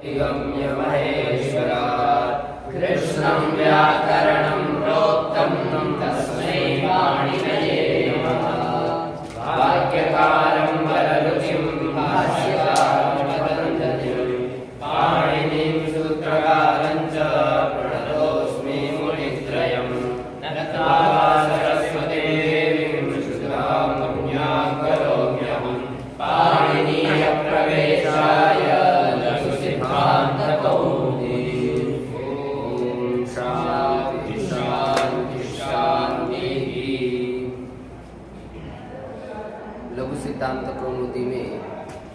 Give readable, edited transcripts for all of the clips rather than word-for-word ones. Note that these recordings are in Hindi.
गम्य महेश्वरात् कृष्णं व्याकरणं प्रोक्तं तस्मै पाणिनये नमः। वाक्यकारं वररुचिं भाष्यकारं पतञ्जलिं पाणिनिं सूत्रकारं च प्रणतोऽस्मि मुनित्रयम्। नत्वा सरस्वतीं शुद्धां पुण्यां करोम्यहं पाणिनीयप्रवेशाय लघुसिद्धान्तकौमुदी। ॐ शान्ति शान्ति शान्तिः। लघु सिद्धांत कौमुदी में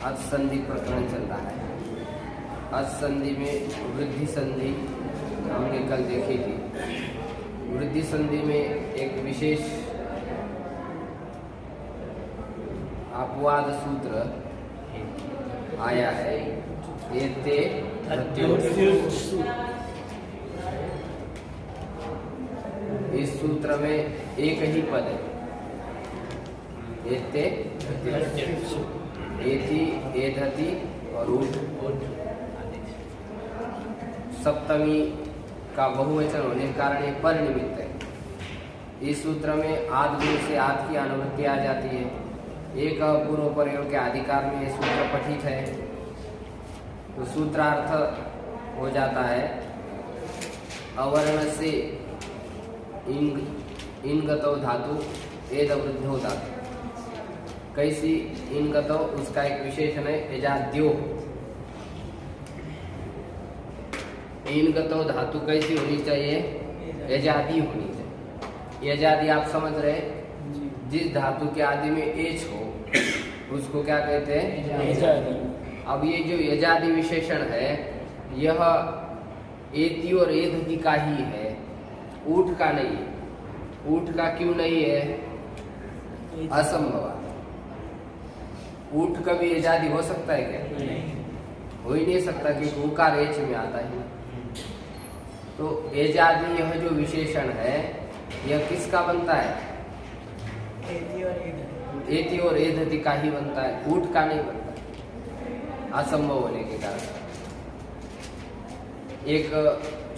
आज संधि प्रकरण चल रहा है। आज संधि में वृद्धि संधि हमने कल देखी थी। वृद्धि संधि में एक विशेष अपवाद सूत्र आया है, एते इस सूत्र में एक ही पद है, एते एति एधति और उठ। सप्तमी का बहुवचन होने के कारण ये पर निमित्त है। इस सूत्र में आद गुण से आद की अनुवृत्ति आ जाती है। एक पूर्व प्रयोग के अधिकार में ये सूत्र पठित है, तो सूत्रार्थ हो जाता है अवर्ण से इनगतो धातु एदवृद्धो धातु। कैसी इनगतो, उसका एक विशेषण है एजाद्यो। इनगतो धातु कैसी होनी चाहिए? एजादी होनी चाहिए। एजादी आप समझ रहे, जिस धातु के आदि में एच हो उसको क्या कहते हैं? एजादी। अब ये जो एजादी विशेषण है यह एति और एधति का ही है, ऊठ का नहीं है। ऊठ का क्यों नहीं है? असंभव। ऊठ कभी एजादी हो सकता है क्या? हो ही नहीं सकता, क्योंकि उकार एच में आता है। तो एजादी यह जो विशेषण है यह किसका बनता है? एति और एधति का ही बनता है, ऊठ का नहीं बनता, असंभव होने के कारण। एक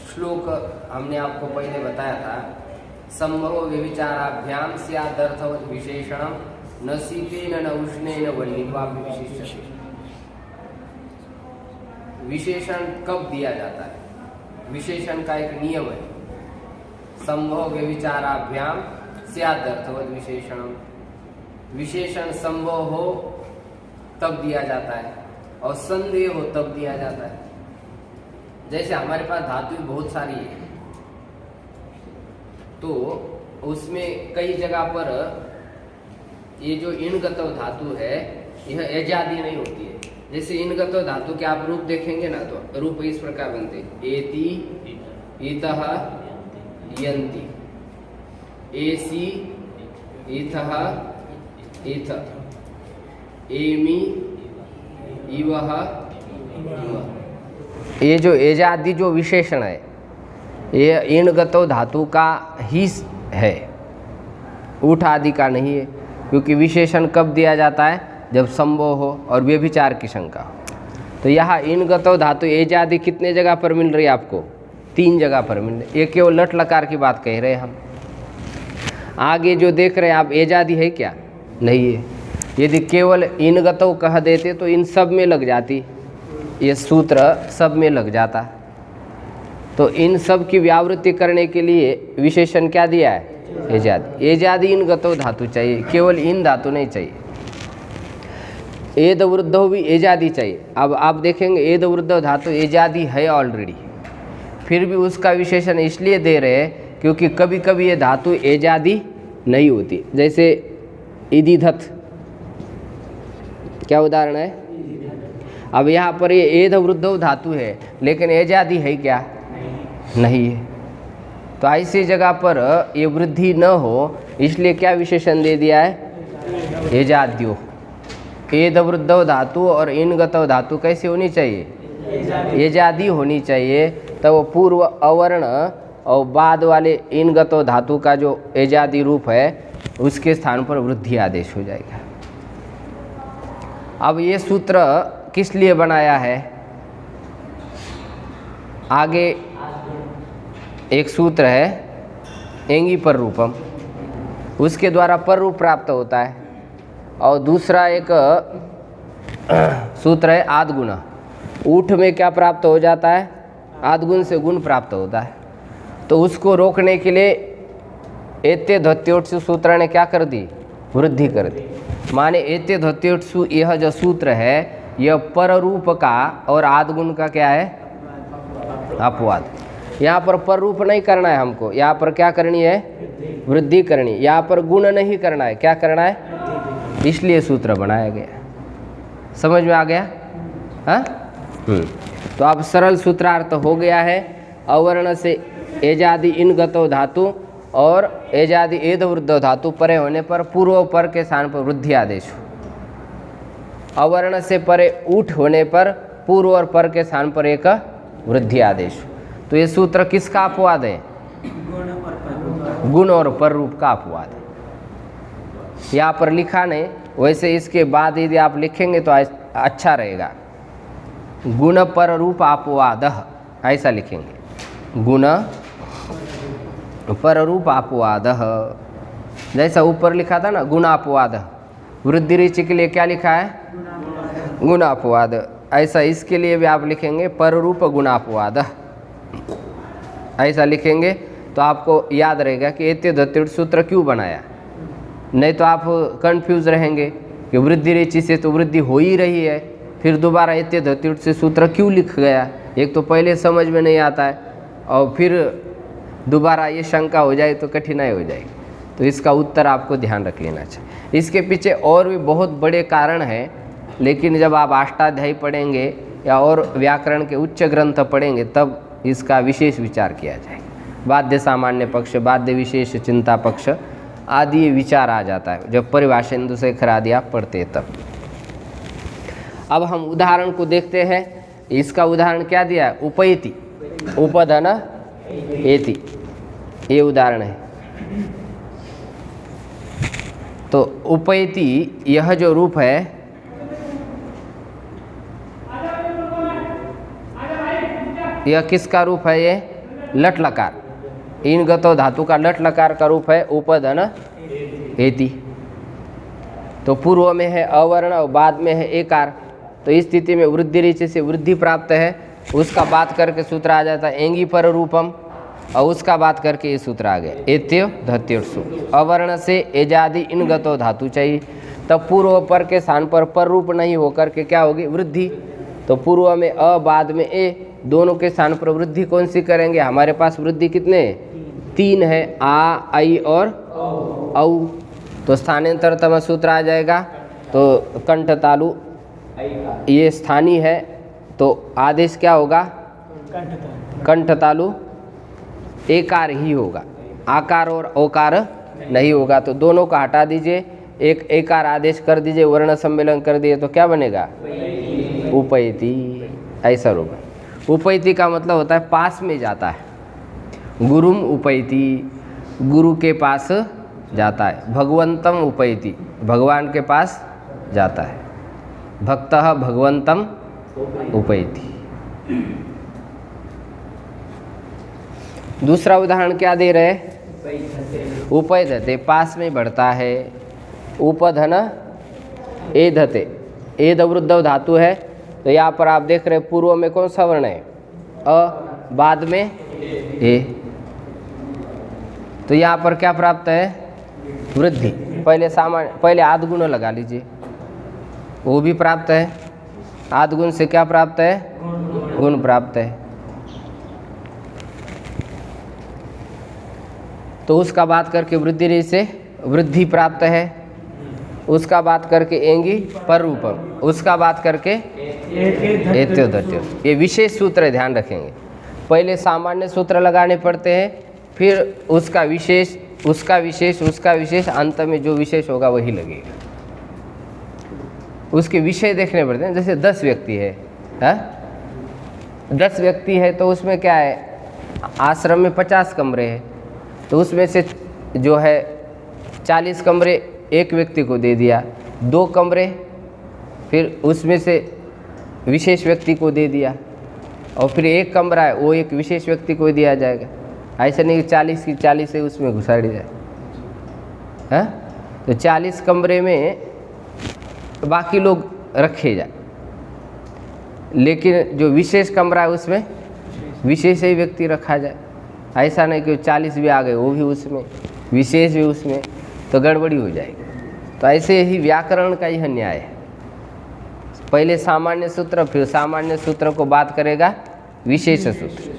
श्लोक हमने आपको पहले बताया था, संभव व्यभिचाराभ्याम स्यादर्थवत् विशेषणम न शीतेन न उष्णेन वह्नित्वापि विशिष्यते। विशेषण कब दिया जाता है? विशेषण का एक नियम है, संभव व्यभिचाराभ्याम स्यादर्थवत् विशेषणम। विशेषण संभव हो तब दिया जाता है और संदेह हो तब दिया जाता है। जैसे हमारे पास धातु बहुत सारी है, तो उसमें कई जगह पर ये जो इनगतो धातु है यह एजादी नहीं होती है। जैसे इनगतो धातु के आप रूप देखेंगे ना, तो रूप इस प्रकार बनते हैं, एति इतः यन्ति, एसी इतः इथ, एमि इवः इव। ये जो एजादी जो विशेषण है ये इनगतो धातु का ही है, ऊठ आदि का नहीं है। क्योंकि विशेषण कब दिया जाता है? जब संभव हो और व्यभिचार की शंका हो। तो यहाँ इनगतो धातु एजादी कितने जगह पर मिल रही है आपको? 3 जगह पर मिल रही है। ये केवल लट लकार की बात कह रहे हैं हम। आगे जो देख रहे हैं आप, एजादी है क्या? नहीं है। यदि केवल इनगतो कह देते तो इन सब में लग जाती, ये सूत्र सब में लग जाता। तो इन सब की व्यावृत्ति करने के लिए विशेषण क्या दिया है? एजादी। एजादी इनगतो धातु चाहिए, केवल इन धातु नहीं चाहिए। एद वृद्धो भी एजादी चाहिए। अब आप देखेंगे एद वृद्धो धातु एजादी है ऑलरेडी, फिर भी उसका विशेषण इसलिए दे रहे हैं क्योंकि कभी कभी ये धातु एजादी नहीं होती। जैसे इदिधत, क्या उदाहरण है? अब यहाँ पर ये एद वृद्धो धातु है लेकिन एजादी है क्या? नहीं है। तो ऐसी जगह पर ये वृद्धि न हो इसलिए क्या विशेषण दे दिया है? एजाद्यो। एद वृद्धो धातु और इनगतो धातु कैसी होनी चाहिए? एजादी होनी चाहिए। तो वो पूर्व अवर्ण और बाद वाले इनगतो धातु का जो एजादी रूप है उसके स्थान पर वृद्धि आदेश हो जाएगा। अब ये सूत्र किस लिए बनाया है? आगे एक सूत्र है एंगी पर रूपम, उसके द्वारा पर रूप प्राप्त होता है। और दूसरा एक सूत्र है आदगुण। ऊठ में क्या प्राप्त हो जाता है? आदगुण से गुण प्राप्त होता है। तो उसको रोकने के लिए एत्य ध्वत्योत्सु सूत्र ने क्या कर दी? वृद्धि कर दी। माने एत्य ध्वत्योत्सु यह जो सूत्र है यह पर रूप का और आदगुण का क्या है? अपवाद। यहाँ पर रूप नहीं करना है हमको, यहाँ पर क्या करनी है? वृद्धि करनी। यहाँ पर गुण नहीं करना है, क्या करना है? इसलिए सूत्र बनाया गया। समझ में आ गया? हाँ। तो अब सरल सूत्रार्थ हो गया है। अवर्ण से एजादि इन गतो धातु और एजादि एद वृद्ध धातु परे होने पर पूर्व पर के स्थान पर वृद्धि आदेश। अवर्ण से परे ऊठ होने पर पूर्व और पर के स्थान पर एक वृद्धि आदेश। तो ये सूत्र किसका अपवाद है? गुण और पर रूप का अपवाद है। यहाँ पर लिखा नहीं, वैसे इसके बाद यदि आप लिखेंगे तो अच्छा रहेगा। गुण पर रूप अपवाद, ऐसा लिखेंगे। गुण पर रूप अपवाद, जैसा ऊपर लिखा था ना गुणापवाद। वृद्धि ऋचि के लिए क्या लिखा है? गुणापवाद। ऐसा इसके लिए भी आप लिखेंगे पर रूप गुणापवाद, ऐसा लिखेंगे तो आपको याद रहेगा कि एत्य ध्वत्युट सूत्र क्यों बनाया। नहीं तो आप कंफ्यूज रहेंगे कि वृद्धि ऋचि से तो वृद्धि हो ही रही है, फिर दोबारा एत्य ध्वत्युट से सूत्र क्यों लिख गया? एक तो पहले समझ में नहीं आता है और फिर दोबारा ये शंका हो जाए तो कठिनाई हो जाएगी। तो इसका उत्तर आपको ध्यान रख लेना चाहिए। इसके पीछे और भी बहुत बड़े कारण हैं, लेकिन जब आप अष्टाध्यायी पढ़ेंगे या और व्याकरण के उच्च ग्रंथ पढ़ेंगे तब इसका विशेष विचार किया जाएगा। बाध्य सामान्य पक्ष, बाध्य विशेष चिंता पक्ष आदि विचार आ जाता है जब परिभाषा इंदुशेखर आदि आप पढ़ते हैं तब। अब हम उदाहरण को देखते हैं। इसका उदाहरण क्या दिया है? उपैति, उपधन एति, ये उदाहरण है। तो उपैति यह जो रूप है यह किसका रूप है? ये लट लकार, इन गतो धातु का लट लकार का रूप है उपधन एति। तो पूर्व में है अवर्ण और बाद में है एकार। तो इस स्थिति में वृद्धि ऋचि से वृद्धि प्राप्त है, उसका बात करके सूत्र आ जाता है एंगी पर रूपम, और उसका बात करके ये सूत्र आ गया एत्य ध्वत्युत्सु। अवर्ण से एजादि इन गतो धातु चाहिए, तब पूर्व पर के स्थान पर रूप नहीं होकर के क्या होगी? वृद्धि। तो पूर्व में अ, बाद में ए, दोनों के स्थान पर वृद्धि कौन सी करेंगे? हमारे पास वृद्धि कितने? 3 है, आ, आई और औ। तो स्थानांतरतम सूत्र आ जाएगा। तो कंठ तालु ये स्थानीय है, तो आदेश क्या होगा? कंठ तालु एकार ही होगा, आकार और ओकार नहीं होगा। तो दोनों को हटा दीजिए, एक एकार आदेश कर दीजिए, वर्ण सम्मेलन कर दिए तो क्या बनेगा? उपैति, ऐसा होगा। उपैति का मतलब होता है पास में जाता है। गुरुम उपैति, गुरु के पास जाता है। भगवंतम उपैति, भगवान के पास जाता है। भक्तः भगवंतम उपैति। दूसरा उदाहरण क्या दे रहे? उपैधते, पास में बढ़ता है। उपधन एधते, एद वृद्ध धातु है। तो यहाँ पर आप देख रहे हैं पूर्व में कौन सा वर्ण है? अ, बाद में ए। तो यहाँ पर क्या प्राप्त है? वृद्धि। पहले आदगुण लगा लीजिए, वो भी प्राप्त है। आदगुण से क्या प्राप्त है? गुण प्राप्त है। तो उसका बात करके वृद्धि ऋचि से वृद्धि प्राप्त है, उसका बात करके एंगी पर रूपम, उसका बात करके एत्यो ध्वत्यो। ये विशेष सूत्र ध्यान रखेंगे। पहले सामान्य सूत्र लगाने पड़ते हैं, फिर उसका विशेष, उसका विशेष, उसका विशेष, अंत में जो विशेष होगा वही लगेगा। उसके विषय देखने पड़ते हैं। जैसे 10 व्यक्ति है, 10 व्यक्ति है तो उसमें क्या है? आश्रम में 50 कमरे हैं, तो उसमें से जो है 40 कमरे एक व्यक्ति को दे दिया, 2 कमरे फिर उसमें से विशेष व्यक्ति को दे दिया। और फिर एक कमरा है वो एक विशेष व्यक्ति को दिया जाएगा। ऐसा नहीं कि 40 की 40 से उसमें घुसाड़ी जाए। हाँ, तो 40 कमरे में बाकी लोग रखे जाए, लेकिन जो विशेष कमरा है उसमें विशेष ही व्यक्ति रखा जाए। ऐसा नहीं कि 40 भी आ गए वो भी उसमें, विशेष भी उसमें, तो गड़बड़ी हो जाएगी। तो ऐसे ही व्याकरण का यह न्याय है, पहले सामान्य सूत्र फिर सामान्य सूत्र को बात करेगा विशेष सूत्र।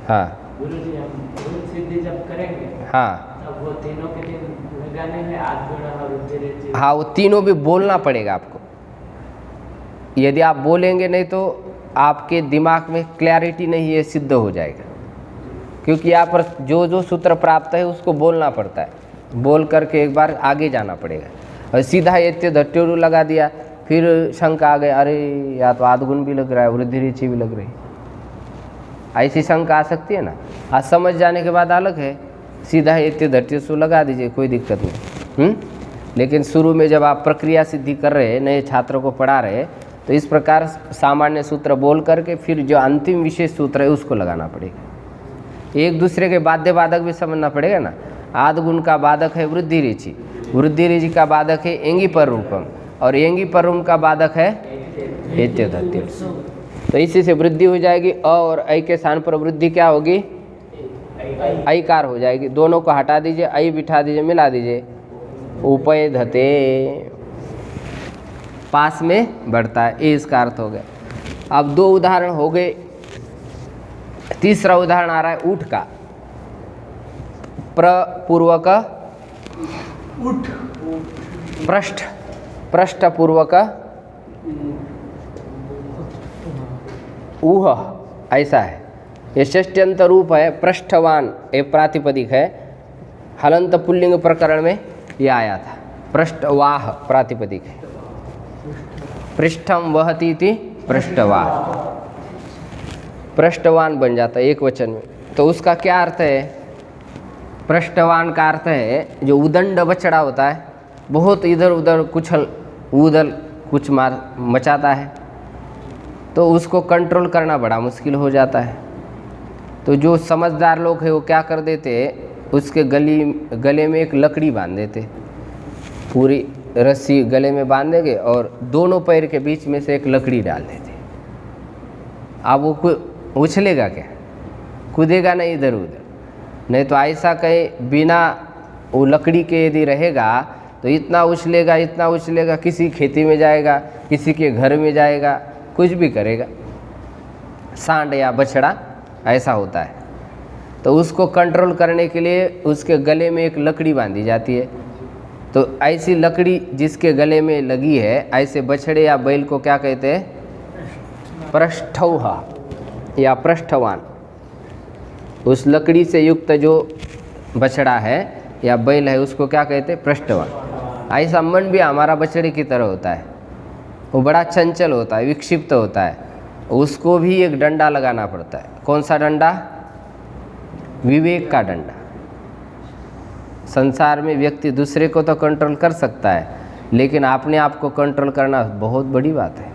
हाँ गुरुजी, हम भूत सिद्धि जब करेंगे हाँ तब वो तीनों के दिन लगाने में आद्गुण और उद्देश्य। हाँ, वो तीनों भी बोलना पड़ेगा आपको। यदि आप बोलेंगे नहीं तो आपके दिमाग में क्लैरिटी नहीं है, सिद्ध हो जाएगा। क्योंकि यहाँ पर जो जो सूत्र प्राप्त है उसको बोलना पड़ता है, बोल करके एक बार आगे जाना पड़ेगा। और सीधा एत्य धट्योरु लगा दिया, फिर शंका आ गए, अरे या तो आदगुण भी लग रहा है, वृद्धि रुचि भी लग रही है, ऐसी शंका आ सकती है ना। आज समझ जाने के बाद अलग है, सीधा एत्य धट्योरु लगा दीजिए, कोई दिक्कत नहीं। लेकिन शुरू में जब आप प्रक्रिया सिद्धि कर रहे हैं, नए छात्रों को पढ़ा रहे हैं, तो इस प्रकार सामान्य सूत्र बोल करके फिर जो अंतिम विशेष सूत्र है उसको लगाना पड़ेगा। एक दूसरे के बाध्य बाधक भी समझना पड़ेगा ना। आदगुण का बाधक है वृद्धि रुचि, वृद्धि रुचि का बाधक है एंगी पर रूपम, और एंगी पर रूप का बाधक है एत्य धट्योरु। तो इसी से वृद्धि हो जाएगी, और ऐ के स्थान पर वृद्धि क्या होगी, ऐकार हो जाएगी। दोनों को हटा दीजिए, ऐ बिठा दीजिए, मिला दीजिए, उपय धते, पास में बढ़ता है, ये इसका अर्थ हो गया। अब 2 उदाहरण हो गए, तीसरा उदाहरण आ रहा है ऊठ का। प्रपूर्वक उठ, पृष्ठ, पृष्ठ पूर्वक ऊह, ऐसा है। ये षष्ट्यंत रूप है, पृष्ठवान, ये प्रातिपदिक है। हलंत पुल्लिंग प्रकरण में यह आया था, पृष्ठवाह प्रातिपदिक है। पृष्ठम वहती थी पृष्ठवाह, पृष्ठवान बन जाता है एक वचन में। तो उसका क्या अर्थ है, पृष्ठवान का अर्थ है जो उदंड बछड़ा होता है, बहुत इधर उधर कुछल उदल कुछ मार मचाता है, तो उसको कंट्रोल करना बड़ा मुश्किल हो जाता है। तो जो समझदार लोग हैं वो क्या कर देते, उसके गले में एक लकड़ी बांध देते, पूरी रस्सी गले में बांध देंगे और दोनों पैर के बीच में से एक लकड़ी डाल देते। अब वो उछलेगा क्या, कूदेगा नहीं इधर उधर। नहीं तो ऐसा कहे बिना वो लकड़ी के यदि रहेगा तो इतना उछलेगा, इतना उछलेगा, किसी खेती में जाएगा, किसी के घर में जाएगा, कुछ भी करेगा। सांड या बछड़ा ऐसा होता है। तो उसको कंट्रोल करने के लिए उसके गले में एक लकड़ी बांधी जाती है। तो ऐसी लकड़ी जिसके गले में लगी है, ऐसे बछड़े या बैल को क्या कहते हैं, पृष्ठौहा या पृष्ठवान। उस लकड़ी से युक्त जो बछड़ा है या बैल है उसको क्या कहते हैं, पृष्ठवान। ऐसा मन भी हमारा बछड़े की तरह होता है, वो बड़ा चंचल होता है, विक्षिप्त होता है। उसको भी एक डंडा लगाना पड़ता है। कौन सा डंडा, विवेक का डंडा। संसार में व्यक्ति दूसरे को तो कंट्रोल कर सकता है, लेकिन अपने आप को कंट्रोल करना बहुत बड़ी बात है।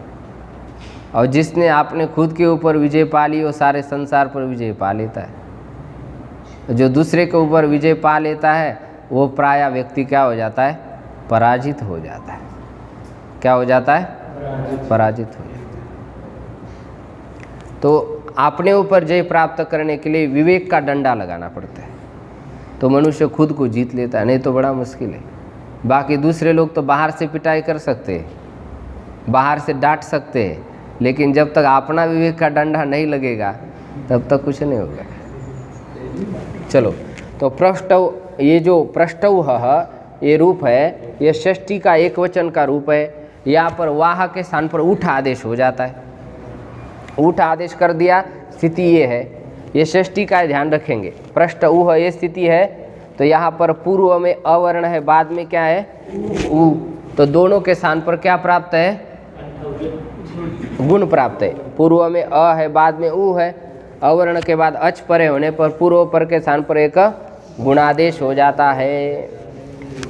और जिसने आपने खुद के ऊपर विजय पा ली वो सारे संसार पर विजय पा लेता है। जो दूसरे के ऊपर विजय पा लेता है वो प्रायः व्यक्ति क्या हो जाता है, पराजित हो जाता है। क्या हो जाता है, पराजित हो जाता है। तो अपने ऊपर जय प्राप्त करने के लिए विवेक का डंडा लगाना पड़ता है, तो मनुष्य खुद को जीत लेता है, नहीं तो बड़ा मुश्किल है। बाकी दूसरे लोग तो बाहर से पिटाई कर सकते हैं, बाहर से डांट सकते हैं, लेकिन जब तक अपना विवेक का डंडा नहीं लगेगा तब तक कुछ नहीं होगा। चलो, तो पृष्ठव, ये जो पृष्ठव ये रूप है, ये षष्ठी का एक वचन का रूप है। यहाँ पर वाह के स्थान पर ऊठ आदेश हो जाता है। ऊठ आदेश कर दिया, स्थिति ये है। ये षष्ठी का ध्यान रखेंगे। पृष्ठ ऊह ये स्थिति है, तो यहाँ पर पूर्व में अवर्ण है, बाद में क्या है, ऊ। तो दोनों के स्थान पर क्या प्राप्त है, गुण प्राप्त है। पूर्व में अ है, बाद में ऊ है। अवर्ण के बाद अच परे होने पर पूर्व पर के स्थान पर एक गुणादेश हो जाता है।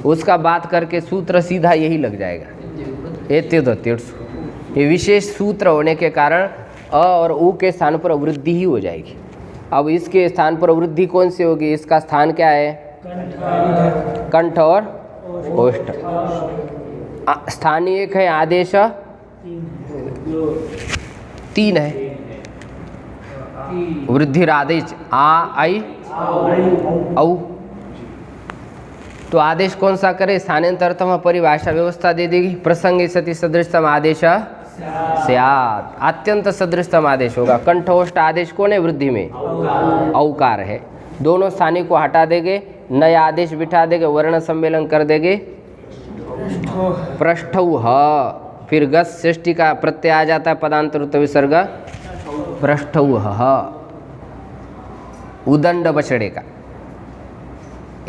उसका बात करके सूत्र सीधा यही लग जाएगा, एत्योदत्योर्षु। ये विशेष सूत्र होने के कारण अ और उ के स्थान पर वृद्धि ही हो जाएगी। अब इसके स्थान पर वृद्धि कौन सी होगी? इसका स्थान क्या है? कंठ और ओष्ठ। स्थानीय एक है, आदेश 3 है। वृद्धि आदेश आ आई औ। तो आदेश कौन सा करे? स्थानांतरतम परिभाषा व्यवस्था दे देगी। प्रसंगे सति सदृशतम आदेश स्यात्। अत्यंत सदृशतम आदेश होगा। कंठोष्ठ आदेश कौन है? वृद्धि में औकार है। दोनों स्थानीय को हटा देंगे, नया आदेश बिठा देंगे, वर्ण सम्मेलन कर देंगे पृष्ठौ ह। फिर गस सृष्टि का प्रत्यय आ जाता है, पदांतर उत्तर विसर्ग पृष्ठौ ह। उदंड बछड़े का।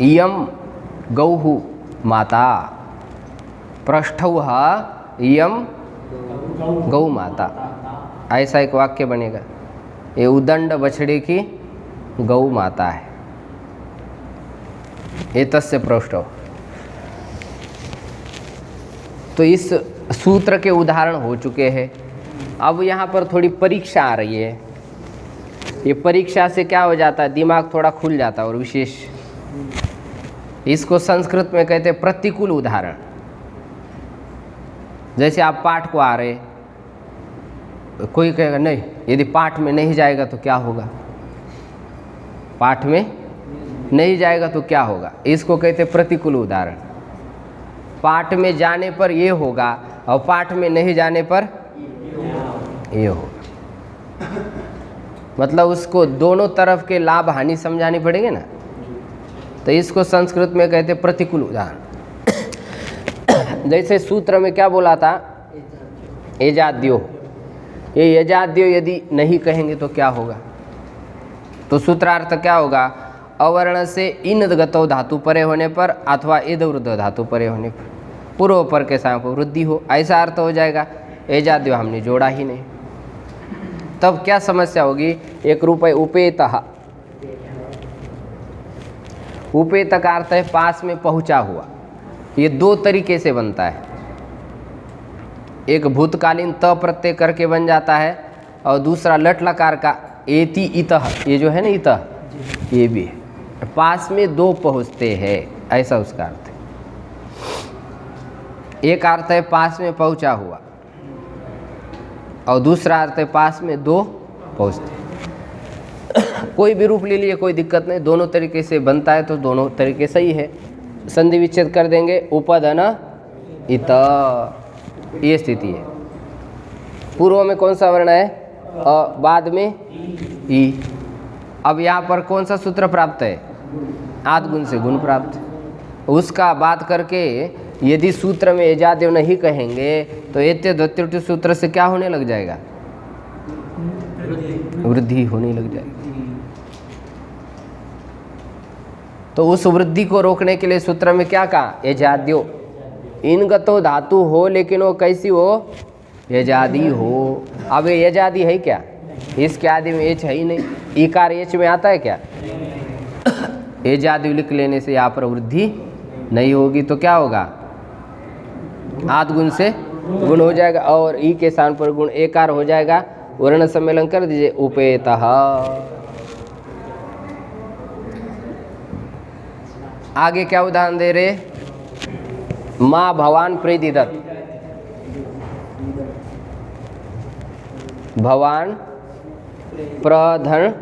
इयम गौहु माता। पृष्ठौ ह इयम गौ माता। ऐसा एक वाक्य बनेगा। ये उदंड बछड़े की गौ माता है। एतस्य पृष्ठौ। तो इस सूत्र के उदाहरण हो चुके हैं। अब यहाँ पर थोड़ी परीक्षा आ रही है। ये परीक्षा से क्या हो जाता है? दिमाग थोड़ा खुल जाता है। और विशेष इसको संस्कृत में कहते हैं प्रतिकूल उदाहरण। जैसे आप पाठ को आ रहे, कोई कहेगा नहीं, यदि पाठ में नहीं जाएगा तो क्या होगा? पाठ में नहीं जाएगा तो क्या होगा? इसको कहते हैं प्रतिकूल उदाहरण। पाठ में जाने पर ये होगा और पाठ में नहीं जाने पर ये होगा। मतलब उसको दोनों तरफ के लाभ हानि समझानी पड़ेगी ना। तो इसको संस्कृत में कहते हैं प्रतिकूल उदाहरण। जैसे सूत्र में क्या बोला था? एजाद्यो। ये यजाद्यो यदि नहीं कहेंगे तो क्या होगा? तो सूत्रार्थ क्या होगा? अवर्ण से इन गतौ धातु परे होने पर अथवा इद वृद्ध धातु परे होने पर पूर्व पर के साथ वृद्धि हो, ऐसा अर्थ हो जाएगा। एजाद्यो हमने जोड़ा ही नहीं। तब क्या समस्या होगी? एक रूपये उपेतः। उपेत का अर्थ है पास में पहुंचा हुआ। ये 2 तरीके से बनता है। एक भूतकालीन त प्रत्यय करके बन जाता है और दूसरा लट लकार का एति इतः, ये जो है ना इतः, ये भी है। पास में 2 पहुँचते हैं, ऐसा उसका अर्थ है। एक अर्थ है पास में पहुँचा हुआ और दूसरा अर्थ है पास में 2 पहुँचते। कोई भी रूप ले लिए, कोई दिक्कत नहीं। दोनों तरीके से बनता है तो दोनों तरीके सही है। संधि विच्छेद कर देंगे। उपधन इत, ये स्थिति है। पूर्व में कौन सा वर्ण है? अ। बाद में ई। अब यहाँ पर कौन सा सूत्र प्राप्त है? आद गुण से गुण प्राप्त। उसका बात करके यदि सूत्र में एजादेव नहीं कहेंगे तो एत्य द्वितीय सूत्र से क्या होने लग जाएगा? वृद्धि होने लग जाएगी। तो उस वृद्धि को रोकने के लिए सूत्र में क्या कहा? एजाद्यो। इनगतो धातु हो लेकिन वो कैसी हो? यजादी हो। अब ये यजादी है क्या? इसके आदि में एच है ही नहीं। इकार एच में आता है क्या? एजादी लिख लेने से यहाँ पर वृद्धि नहीं होगी तो क्या होगा? आद गुण से गुण हो जाएगा और ई के स्थान पर गुण एकार हो जाएगा। वर्ण सम्मेलन कर दीजिए। उपेतः। आगे क्या उदाहरण दे रहे? माँ भवान प्रेदिदत। भवान प्रधन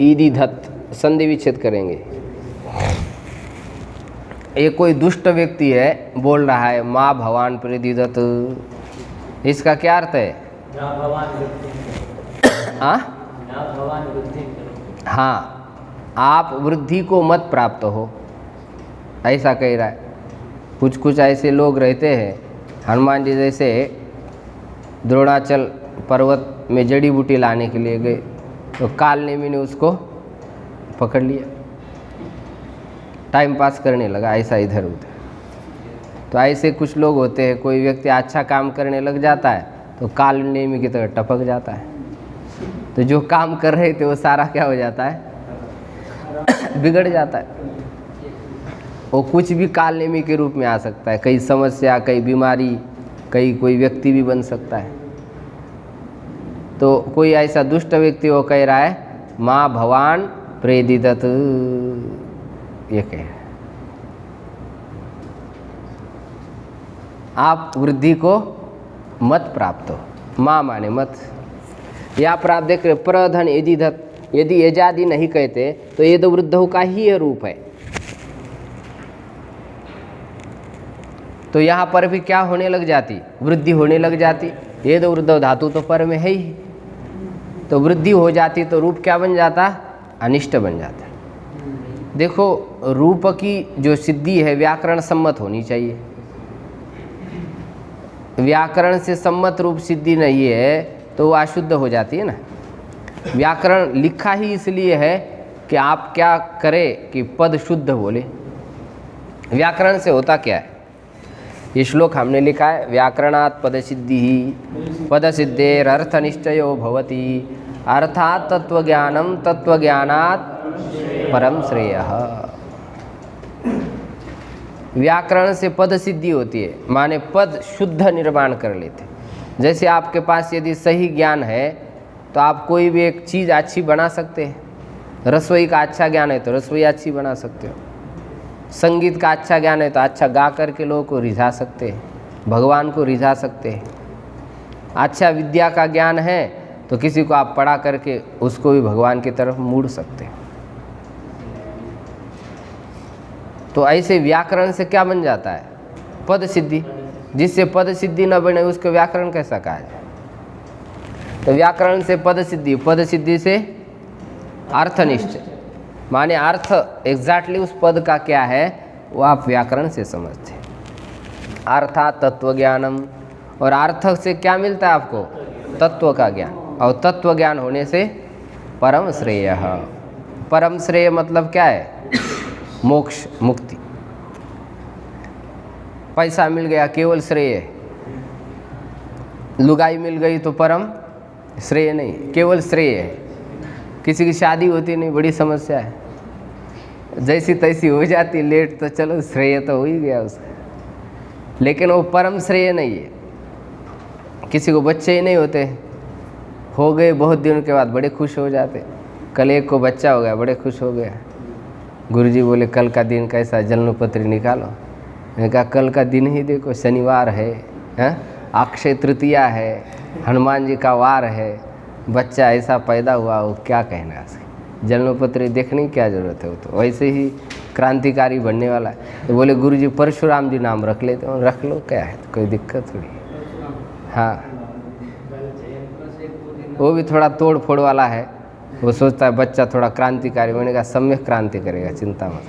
ईदिधत। संधि विच्छेद करेंगे। ये कोई दुष्ट व्यक्ति है, बोल रहा है माँ भवान प्रेदिदत। इसका क्या अर्थ है? हाँ, आप वृद्धि को मत प्राप्त हो, ऐसा कह रहा है। कुछ कुछ ऐसे लोग रहते हैं, हनुमान जी जैसे द्रोणाचल पर्वत में जड़ी बूटी लाने के लिए गए तो कालनेमी ने उसको पकड़ लिया, टाइम पास करने लगा ऐसा इधर उधर। तो ऐसे कुछ लोग होते हैं, कोई व्यक्ति अच्छा काम करने लग जाता है तो कालनेमी की तरह टपक जाता है। तो जो काम कर रहे थे वो सारा क्या हो जाता है? बिगड़ जाता है। वो कुछ भी कालनेमी के रूप में आ सकता है, कई समस्या, कई बीमारी, कई कोई व्यक्ति भी बन सकता है। तो कोई ऐसा दुष्ट व्यक्ति वो कह रहा है माँ भवान प्रेदिदत, ये कह रहा है। आप वृद्धि को मत प्राप्त हो, माँ माने मत। या पर आप देख रहे प्रधन यदिधत, यदि यजादि नहीं कहते तो ये तो वृद्धों का ही रूप है। तो यहाँ पर भी क्या होने लग जाती, वृद्धि होने लग जाती। ये तो वृद्धो धातु तो पर में है ही, तो वृद्धि हो जाती तो रूप क्या बन जाता, अनिष्ट बन जाता। देखो रूप की जो सिद्धि है व्याकरण सम्मत होनी चाहिए। व्याकरण से सम्मत रूप सिद्धि नहीं है तो वो अशुद्ध हो जाती है ना। व्याकरण लिखा ही इसलिए है कि आप क्या करें कि पद शुद्ध बोले। व्याकरण से होता क्या है, ये श्लोक हमने लिखा है, व्याकरणात् पद सिद्धि ही पद सिद्धेर अर्थ निश्चयो भवति अर्थात तत्वज्ञानम तत्वज्ञानात् परम श्रेयः। व्याकरण से पद सिद्धि होती है, माने पद शुद्ध निर्माण कर लेते। जैसे आपके पास यदि सही ज्ञान है तो आप कोई भी एक चीज़ अच्छी बना सकते हैं। रसोई का अच्छा ज्ञान है तो रसोई अच्छी बना सकते हो। संगीत का अच्छा ज्ञान है तो अच्छा गा करके लोगों को रिझा सकते हैं, भगवान को रिझा सकते हैं। अच्छा विद्या का ज्ञान है तो किसी को आप पढ़ा करके उसको भी भगवान की तरफ मोड़ सकते हैं। तो ऐसे व्याकरण से क्या बन जाता है, पद सिद्धि। जिससे पद सिद्धि न बने उसको व्याकरण कैसा कहा जाए। तो व्याकरण से पद सिद्धि, पद सिद्धि से अर्थ निश्चय, माने अर्थ एग्जैक्टली उस पद का क्या है वो आप व्याकरण से समझते हैं। अर्थात तत्व ज्ञानम, और अर्थ से क्या मिलता है आपको, तत्व का ज्ञान, और तत्व ज्ञान होने से परम श्रेय। परम श्रेय मतलब क्या है, मोक्ष मुक्ति। पैसा मिल गया केवल श्रेय, लुगाई मिल गई तो परम श्रेय नहीं, केवल श्रेय है। किसी की शादी होती नहीं, बड़ी समस्या है, जैसी तैसी हो जाती लेट तो चलो श्रेय तो हो ही गया उसका, लेकिन वो परम श्रेय नहीं है। किसी को बच्चे ही नहीं होते, हो गए बहुत दिनों के बाद बड़े खुश हो जाते। कल एक को बच्चा हो गया, बड़े खुश हो गया। गुरुजी बोले कल का दिन कैसा, जन्मपत्री निकालो। मैंने कहा कल का दिन ही देखो, शनिवार है, अक्षय तृतीया है, हनुमान जी का वार है, बच्चा ऐसा पैदा हुआ, वो क्या कहना है उसकी, जन्मपत्री देखने की क्या ज़रूरत है। वो तो वैसे ही क्रांतिकारी बनने वाला है। तो बोले गुरुजी परशुराम जी नाम रख लेते हो, रख लो, क्या है, कोई दिक्कत थोड़ी। हाँ, वो भी थोड़ा तोड़ फोड़ वाला है, वो सोचता है बच्चा थोड़ा क्रांतिकारी बनेगा, सम्यक क्रांति करेगा, चिंता मत।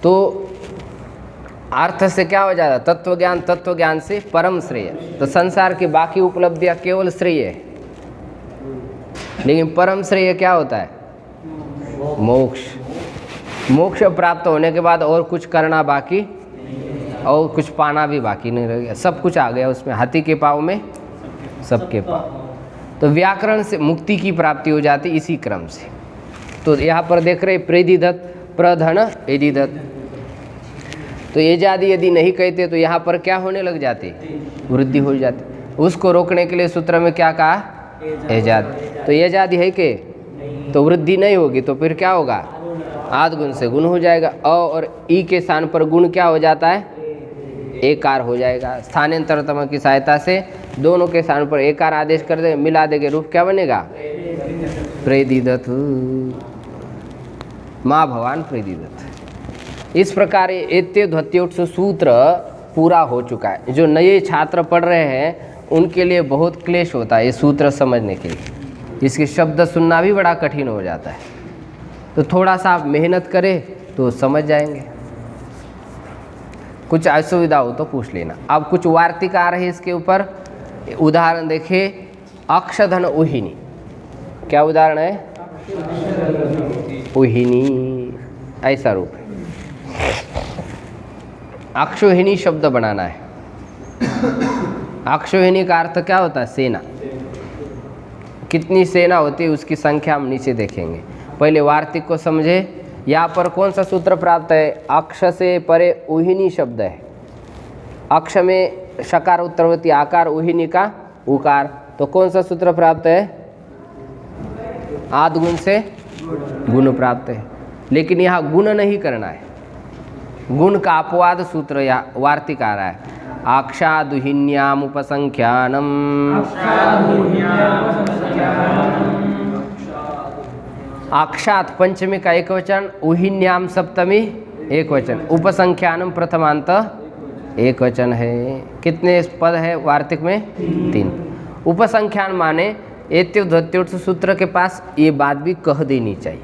तो अर्थ से क्या हो जाता, तत्व ज्ञान, तत्व ज्ञान से परम श्रेय। तो संसार की बाकी उपलब्धियां केवल श्रेय है, लेकिन परम श्रेय क्या होता है, मोक्ष। मोक्ष प्राप्त होने के बाद और कुछ करना बाकी, और कुछ पाना भी बाकी नहीं रह गया, सब कुछ आ गया उसमें। हाथी के पाँव में सबके पाँव। तो व्याकरण से मुक्ति की प्राप्ति हो जाती इसी क्रम से। तो यहाँ पर देख रहे प्रेदिदत, प्रधन एदिदत। तो एजादि यदि नहीं कहते तो यहाँ पर क्या होने लग जाती, वृद्धि हो जाती। उसको रोकने के लिए सूत्र में क्या कहा, एजाद। तो एजादि है के तो वृद्धि नहीं होगी, तो फिर क्या होगा, आद गुण से गुण हो जाएगा। अ और ई के स्थान पर गुण क्या हो जाता है, एकार हो जाएगा। स्थानांतरतम की सहायता से दोनों के स्थान पर एकार आदेश कर दे, मिला देंगे, रूप क्या बनेगा, प्रेदिदत, माँ भवान प्रेदिदत। इस प्रकार एत्य ध्वत्योत्स सूत्र पूरा हो चुका है। जो नए छात्र पढ़ रहे हैं उनके लिए बहुत क्लेश होता है ये सूत्र समझने के लिए, इसके शब्द सुनना भी बड़ा कठिन हो जाता है। तो थोड़ा सा आप मेहनत करें तो समझ जाएंगे। कुछ असुविधा हो तो पूछ लेना। अब कुछ वार्तिक आ रहे हैं इसके ऊपर, उदाहरण देखिए। अक्षधन उहिनी, क्या उदाहरण है, उहिनी, ऐसा रूप है। अक्षोहिणी शब्द बनाना है। अक्षोहिणी का अर्थ क्या होता है, सेना। कितनी सेना होती है उसकी संख्या हम नीचे देखेंगे। पहले वार्तिक को समझे। यहाँ पर कौन सा सूत्र प्राप्त है, अक्ष से परे उहिनी शब्द है। अक्ष में शकार उत्तरवर्ती आकार, उहिनी का उकार, तो कौन सा सूत्र प्राप्त है? आद गुण से गुण प्राप्त है। लेकिन यहाँ गुण नहीं करना है, गुण का अपवाद सूत्र या वार्तिक आ रहा है। आक्षादुहिन्याम उपसंख्यानम, आक्षात पंचमी का एक वचन, उहिन्याम सप्तमी एक वचन, उपसंख्यानम प्रथमांत एक वचन है। कितने पद है वार्तिक में? 3। उपसंख्यान माने एत्युद्वत्युत्स सूत्र के पास ये बात भी कह देनी चाहिए।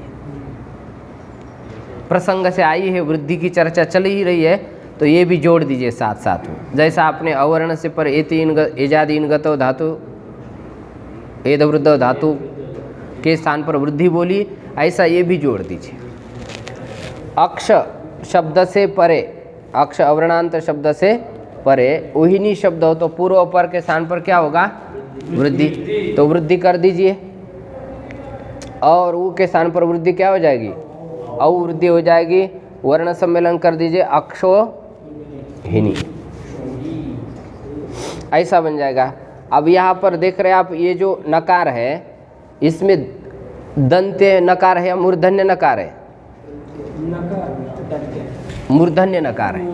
प्रसंग से आई है, वृद्धि की चर्चा चल ही रही है, तो ये भी जोड़ दीजिए साथ साथ में। जैसा आपने अवर्ण से पर एजादि इनगतो धातु, एद वृद्ध धातु के स्थान पर वृद्धि बोली, ऐसा ये भी जोड़ दीजिए। अक्ष शब्द से परे, अक्ष अवर्णांत शब्द से परे, उहिनी शब्द हो तो पूर्व अपर के स्थान पर क्या होगा? वृद्धि, तो वृद्धि कर दीजिए। और ऊ के स्थान पर वृद्धि क्या हो जाएगी? औ वृद्धि हो जाएगी। वर्ण सम्मेलन कर दीजिए, अक्षो हिनी, ऐसा बन जाएगा। अब यहाँ पर देख रहे हैं आप, ये जो नकार है इसमें दंत्य नकार है या मूर्धन्य नकार है? मूर्धन्य नकार है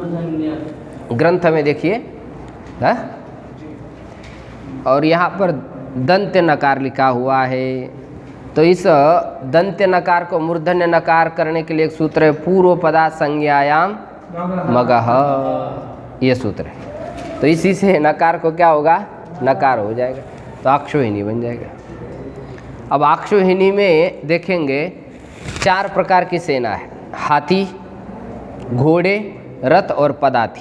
ग्रंथ में देखिए, है? और यहाँ पर दंत्य नकार लिखा हुआ है। तो इस दंत्य नकार को मूर्धन्य नकार करने के लिए एक सूत्र है, पूर्व पदा संज्ञायाम मगह, ये सूत्र है। तो इसी से नकार को क्या होगा? नकार हो जाएगा, तो अक्षोहिनी बन जाएगा। अब अक्षोहिनी में देखेंगे 4 प्रकार की सेना है, हाथी, घोड़े, रथ और पदाती।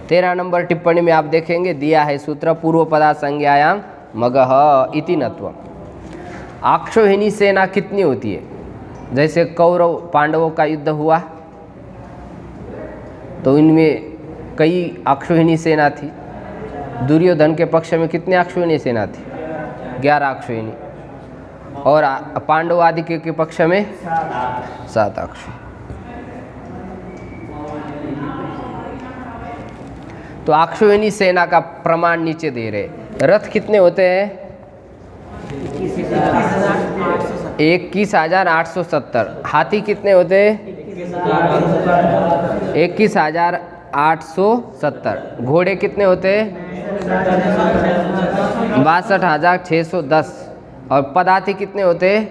13 नंबर टिप्पणी में आप देखेंगे दिया है सूत्र, पूर्व पदा संज्ञायाम मगह इति नत्वम। अक्षोहिनी सेना कितनी होती है? जैसे कौरव पांडवों का युद्ध हुआ तो इनमें कई अक्षोहिणी सेना थी। दुर्योधन के पक्ष में कितने अक्षोहिणी सेना थी? 11 अक्षोहिणी। और पांडव आदि के पक्ष में 7 अक्षोहिणी। तो अक्षोहिणी सेना का प्रमाण नीचे दे रहे। रथ कितने होते हैं? 21,870। हाथी कितने होते हैं? 21,870। घोड़े कितने होते हैं? 62,610। और पदाती कितने होते हैं?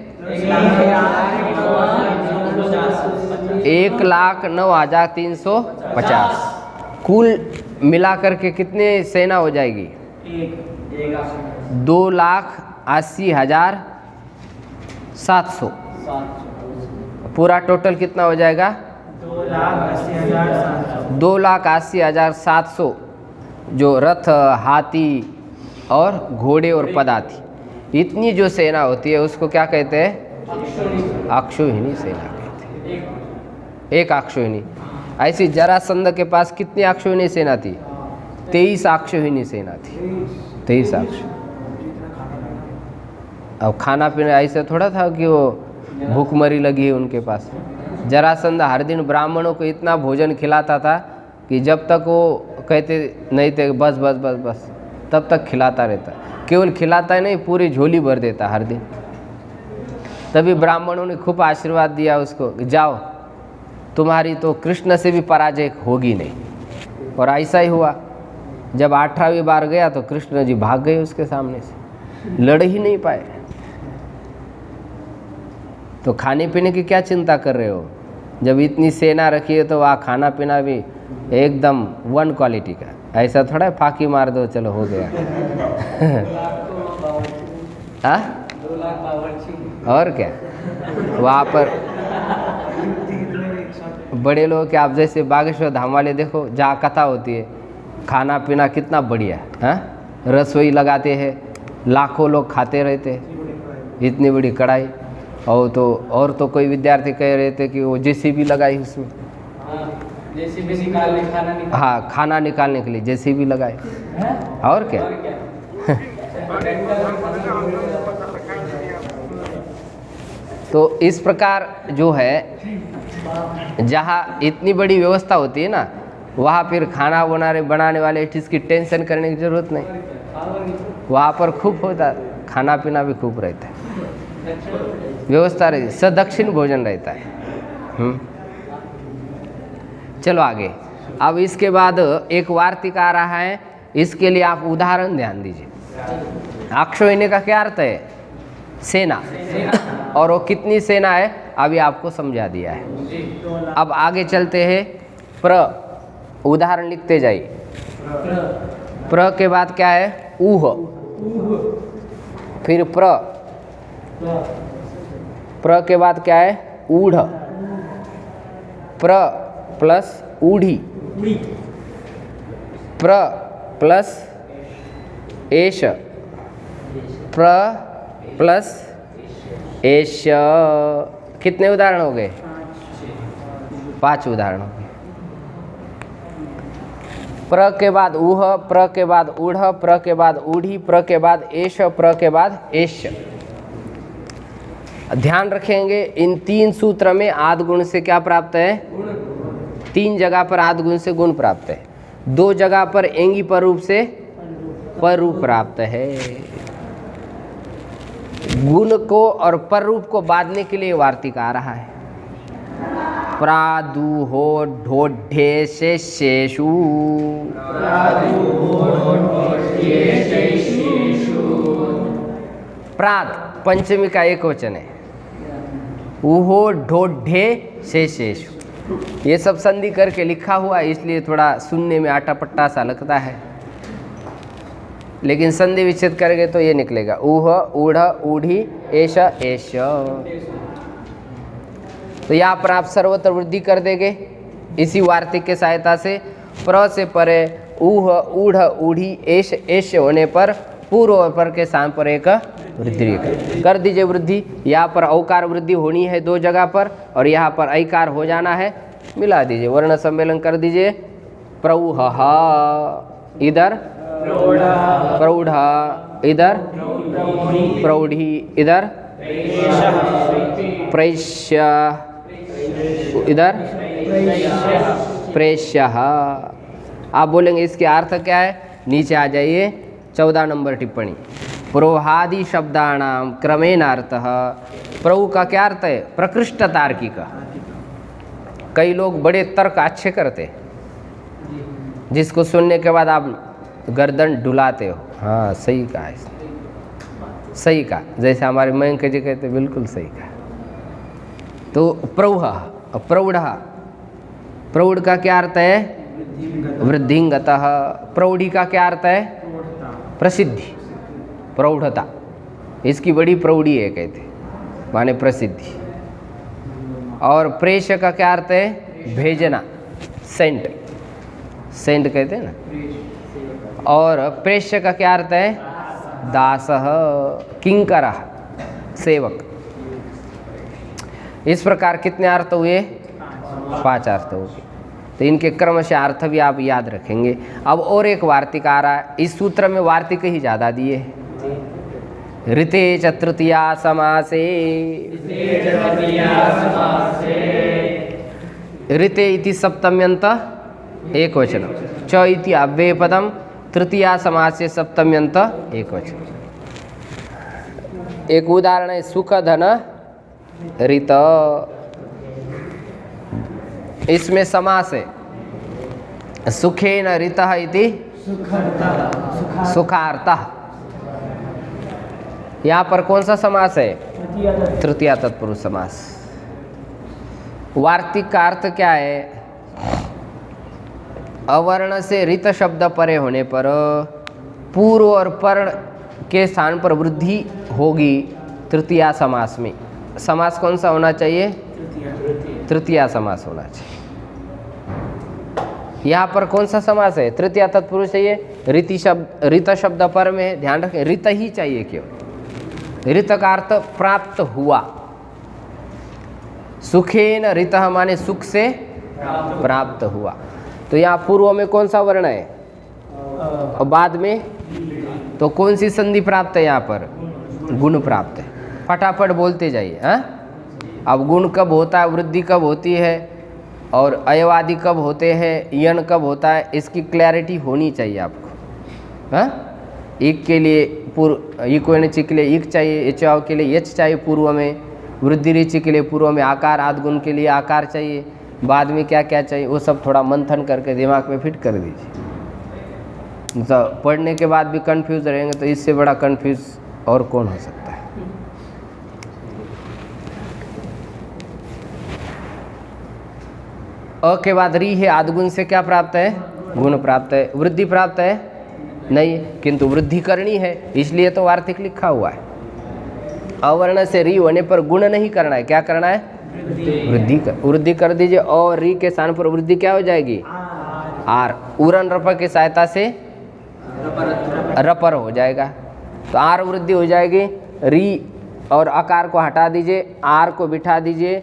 1,09,350। कुल मिलाकर के कितने सेना हो जाएगी? 2,80,700। पूरा टोटल कितना हो जाएगा? 2,80,700। जो रथ, हाथी और घोड़े और पदाती, इतनी जो सेना होती है उसको क्या कहते हैं? अक्षोहिणी सेना कहते हैं। एक अक्षोहिणी। ऐसी जरासंध के पास कितनी अक्षोहिणी सेना थी? 23 अक्षोहिणी सेना थी। 23 अक्षोहिणी। अब खाना पीना ऐसा थोड़ा था कि वो भूखमरी लगी है उनके पास। जरासंध हर दिन ब्राह्मणों को इतना भोजन खिलाता था कि जब तक वो कहते नहीं थे बस बस बस बस, तब तक खिलाता रहता। केवल खिलाता ही नहीं, पूरी झोली भर देता हर दिन। तभी ब्राह्मणों ने खूब आशीर्वाद दिया उसको, जाओ तुम्हारी तो कृष्ण से भी पराजय होगी नहीं। और ऐसा ही हुआ। जब 18वीं बार गया तो कृष्ण जी भाग गए उसके सामने से, लड़ ही नहीं पाए। तो खाने पीने की क्या चिंता कर रहे हो? जब इतनी सेना रखी है तो वहाँ खाना पीना भी एकदम 1 क्वालिटी का। ऐसा थोड़ा फाकी मार दो चलो हो गया। हाँ? और क्या वहाँ पर बड़े लोग के, आप जैसे बागेश्वर धाम वाले देखो, जहाँ कथा होती है, खाना पीना कितना बढ़िया है। रसोई लगाते हैं, लाखों लोग खाते रहते हैं, इतनी बड़ी कढ़ाई। और तो कोई विद्यार्थी कह रहे थे कि वो जेसीबी लगाई उसमें। हाँ, खाना निकालने के लिए जेसीबी लगाई। और क्या तो इस प्रकार जो है, जहाँ इतनी बड़ी व्यवस्था होती है ना, वहाँ फिर खाना बनाने वाले इसकी टेंशन करने की जरूरत नहीं। वहाँ पर खूब होता, खाना पीना भी खूब रहता है, व्यवस्था रहती, सदक्षिण भोजन रहता है। चलो आगे। अब इसके बाद एक वार्तिक आ रहा है, इसके लिए आप उदाहरण ध्यान दीजिए। अक्षोहिणी का क्या अर्थ है? सेना। और वो कितनी सेना है अभी आपको समझा दिया है। अब आगे चलते हैं। प्र, उदाहरण लिखते जाइए। प्र के बाद क्या है? ऊह। फिर प्र, प्र के बाद क्या है? ऊढ़। प्र प्लस ऊढ़ी, प्र प्लस एष, प्र प्लस एष। कितने उदाहरण हो गए? 5 उदाहरण हो गए। प्र के बाद ऊह, प्र के बाद ऊढ़, प्र के बाद ऊढ़ी, प्र के बाद एष, प्र के बाद एष। ध्यान रखेंगे इन 3 सूत्र में आद गुण से क्या प्राप्त है? 3 जगह पर आद गुण से गुण प्राप्त है, 2 जगह पर एंगी पर रूप से पर रूप प्राप्त है। गुण को और पर रूप को बांधने के लिए वार्तिक आ रहा है। प्रादुहो ढोढे शेषेषु, प्राद पंचमी का एक वचन है। उहो ढोढे शेषेषु, ये सब संधि करके लिखा हुआ है, इसलिए थोड़ा सुनने में आटा पट्टा सा लगता है, लेकिन संधि विच्छेद करेंगे तो ये निकलेगा। ऊह, ऊढ़, ऊढ़ी, एष, एष। तो यहाँ पर आप सर्वत्र वृद्धि कर देंगे इसी वार्तिक के सहायता से। प्र से परे ऊह, ऊढ़, ऊढ़ी, एष, एष होने पर पूर्व और पर के स्थान पर एक वृद्धि कर दीजिए। वृद्धि यहाँ पर औकार वृद्धि होनी है 2 जगह पर, और यहाँ पर ऐकार हो जाना है, मिला दीजिए, वर्ण सम्मेलन कर दीजिए। प्रौह, इधर प्रौढ़, इधर प्रौढ़ी, इधर प्रेष्य, इधर प्रेष्य। आप बोलेंगे इसके अर्थ क्या है? नीचे आ जाइए, 14 नंबर टिप्पणी। प्रोहादि शब्दानाम क्रमेणार्थः। प्रभु का क्या अर्थ है? प्रकृष्ट तार्किक। कई लोग बड़े तर्क अच्छे करते, जिसको सुनने के बाद आप गर्दन डुलाते हो। हाँ सही कहा, सही कहा, जैसे हमारे मयंक जी कहते, बिल्कुल सही कहा। तो प्रौढ़, प्रौढ़, प्रौढ़ का क्या अर्थ है? वृद्धिंगतः। प्रौढ़ी का क्या अर्थ है? प्रसिद्धि, प्रौढ़ता, इसकी बड़ी प्रौढ़ी है कहते, माने प्रसिद्धि। और प्रेष का क्या अर्थ है? भेजना, सेंट, सेंट कहते हैं ना। और प्रेष्य का क्या अर्थ है? दासः, किंकरः, सेवक। इस प्रकार कितने अर्थ हुए? 5 अर्थ हो गए। तो इनके क्रमशः अर्थ भी आप याद रखेंगे। अब और एक वार्तिक आ रहा है, इस सूत्र में वार्तिक ही ज़्यादा दिए हैं। ऋते च तृतीया समासे, ऋते इति सप्तम्यंत एक वचन, च इति अव्ययपदम, तृतीया समासे सप्तम्यंत एक वचन। एक उदाहरण है सुख धन ऋत, इसमें समास है सुखेन ऋतः इति सुखार्थः। यहाँ पर कौन सा समास है? तृतीया तत्पुरुष समास। वार्तिक का अर्थ क्या है? अवर्ण से ऋत शब्द परे होने पर पूर्व और पर के स्थान पर वृद्धि होगी तृतीया समास में। समास कौन सा होना चाहिए? तृतीया समास होना चाहिए। यहाँ पर कौन सा समास है? तृतीया तत्पुरुष है। ये ऋति शब्द, ऋत शब्द पर में है, ध्यान रखें, ऋत ही चाहिए केवल। ऋत का अर्थ प्राप्त हुआ। सुखेन ऋतः माने सुख से प्राप्त हुआ। तो यहाँ पूर्व में कौन सा वर्ण है और बाद में? तो कौन सी संधि प्राप्त है यहाँ पर? गुण प्राप्त है। फटाफट बोलते जाइए। हाँ, अब गुण कब होता है, वृद्धि कब होती है, और अयवादी कब होते हैं, यन कब होता है, इसकी क्लैरिटी होनी चाहिए आपको। हाँ, इक के लिए इक्वनिच के लिए इक चाहिए, एचाव के लिए यच चाहिए पूर्व में, वृद्धि ऋचि के लिए पूर्व में आकार, आदगुण के लिए आकार चाहिए, बाद में क्या क्या चाहिए वो सब थोड़ा मंथन करके दिमाग में फिट कर दीजिए। तो पढ़ने के बाद भी कंफ्यूज रहेंगे तो इससे बड़ा कंफ्यूज और कौन हो सकता है। अ के बाद री है, आदगुण से क्या प्राप्त है, गुण प्राप्त है। वृद्धि प्राप्त है नहीं, किंतु वृद्धि करनी है, इसलिए तो वार्तिक लिखा हुआ है। अवर्ण से री होने पर गुण नहीं करना है, क्या करना है, वृद्धि कर दीजिए। और री के स्थान पर वृद्धि क्या हो जाएगी, आर। उरन रपर की सहायता से रपर हो जाएगा, तो आर वृद्धि हो जाएगी। री और आकार को हटा दीजिए, आर को बिठा दीजिए।